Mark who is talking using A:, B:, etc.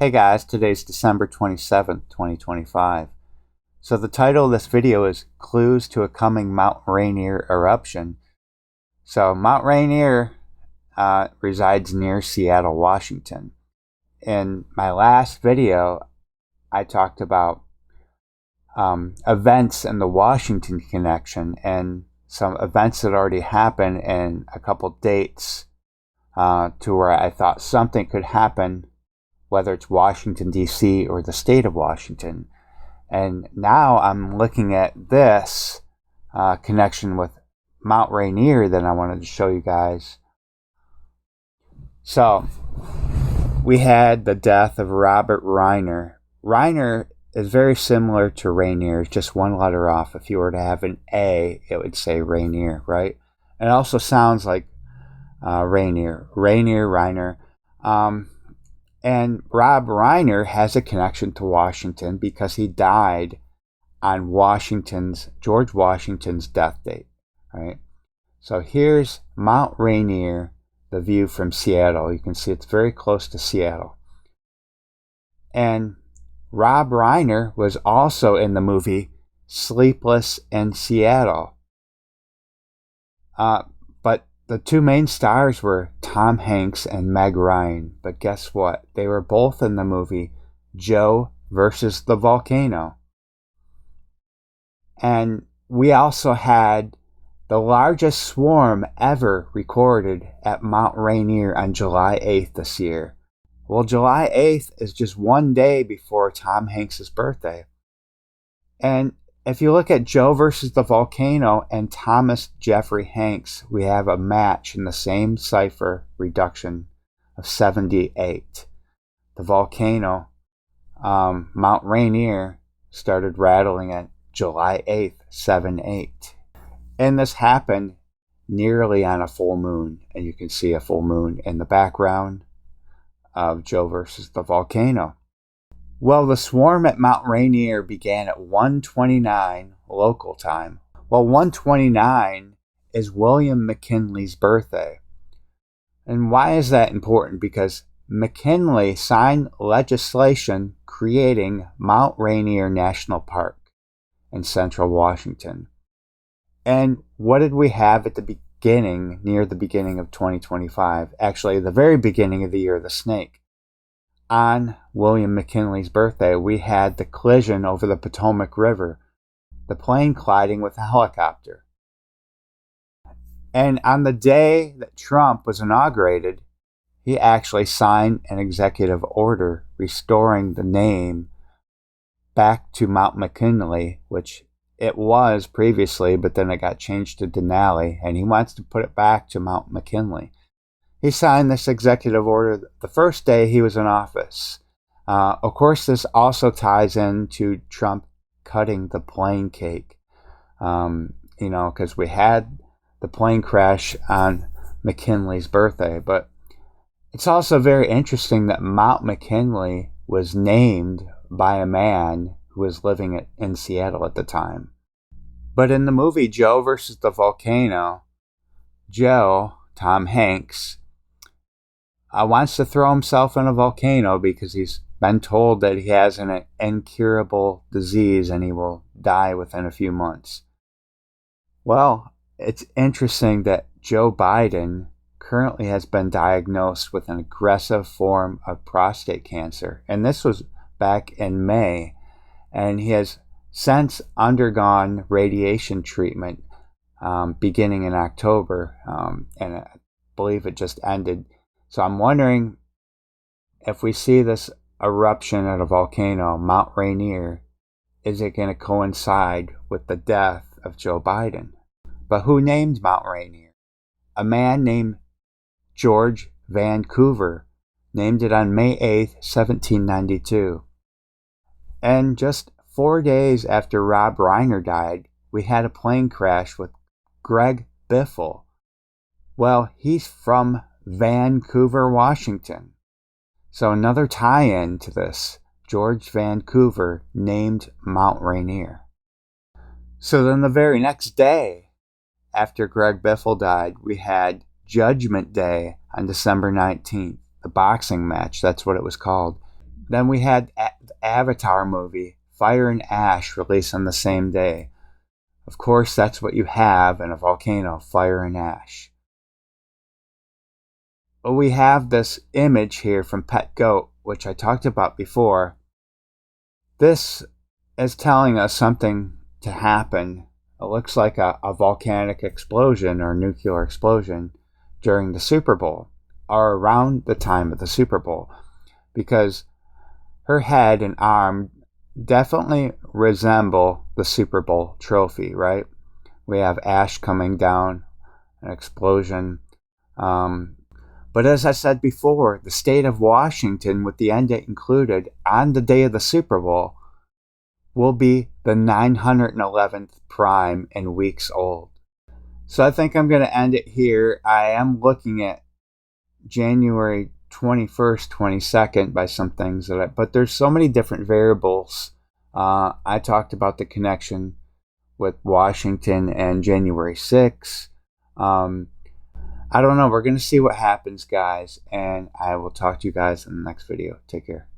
A: Hey guys, today's December 27th, 2025. So the title of this video is Clues to a Coming Mount Rainier Eruption. So Mount Rainier resides near Seattle, Washington. In my last video, I talked about events in the Washington connection and some events that already happened and a couple dates to where I thought something could happen, whether it's Washington, D.C. or the state of Washington. And now I'm looking at this connection with Mount Rainier that I wanted to show you guys. So, we had the death of Robert Rainier. Rainier is very similar to Rainier, just one letter off. If you were to have an A, it would say Rainier, right? It also sounds like Rainier. Rainier. And Rob Rainier has a connection to Washington because he died on George Washington's death date, right? So here's Mount Rainier, the view from Seattle. You can see it's very close to Seattle. And Rob Rainier was also in the movie Sleepless in Seattle. But the two main stars were Tom Hanks and Meg Ryan. But guess what? They were both in the movie Joe versus the Volcano. And we also had the largest swarm ever recorded at Mount Rainier on July 8th this year. Well, July 8th is just one day before Tom Hanks' birthday. And if you look at Joe versus the Volcano and Thomas Jeffrey Hanks, we have a match in the same cipher reduction of 78. The volcano, Mount Rainier, started rattling at July 8th, 78. And this happened nearly on a full moon. And you can see a full moon in the background of Joe versus the Volcano. Well, the swarm at Mount Rainier began at 1:29 local time. Well, 1:29 is William McKinley's birthday. And why is that important? Because McKinley signed legislation creating Mount Rainier National Park in central Washington. And what did we have at the beginning, near the beginning of 2025? Actually, the very beginning of the year of the snake. On William McKinley's birthday, we had the collision over the Potomac River, the plane colliding with a helicopter. And on the day that Trump was inaugurated, he actually signed an executive order restoring the name back to Mount McKinley, which it was previously, but then it got changed to Denali, and he wants to put it back to Mount McKinley. He signed this executive order the first day he was in office. Of course, this also ties into Trump cutting the plane cake, because we had the plane crash on McKinley's birthday. But it's also very interesting that Mount McKinley was named by a man who was living in Seattle at the time. But in the movie Joe versus the Volcano, Joe, Tom Hanks, wants to throw himself in a volcano because he's been told that he has an incurable disease and he will die within a few months. Well, it's interesting that Joe Biden currently has been diagnosed with an aggressive form of prostate cancer. And this was back in May. And he has since undergone radiation treatment beginning in October. And I believe it just ended. So I'm wondering if we see this eruption at a volcano, Mount Rainier, is it going to coincide with the death of Joe Biden? But who named Mount Rainier? A man named George Vancouver named it on May 8th, 1792. And just 4 days after Rob Rainier died, we had a plane crash with Greg Biffle. Well, he's from Vancouver, Washington. So another tie-in to this, George Vancouver named Mount Rainier. So then the very next day, after Greg Biffle died, we had Judgment Day on December 19th, the boxing match, that's what it was called. Then we had the Avatar movie, Fire and Ash, released on the same day. Of course, that's what you have in a volcano, fire and ash. But we have this image here from Pet Goat, which I talked about before. This is telling us something to happen. It looks like a volcanic explosion or nuclear explosion during the Super Bowl, or around the time of the Super Bowl, because her head and arm definitely resemble the Super Bowl trophy, right? We have ash coming down, an explosion. But as I said before, the state of Washington, with the end date included, on the day of the Super Bowl, will be the 911th prime and weeks old. So I think I'm going to end it here. I am looking at January 21st, 22nd by some things but there's so many different variables. I talked about the connection with Washington and January 6th. I don't know. We're going to see what happens, guys. And I will talk to you guys in the next video. Take care.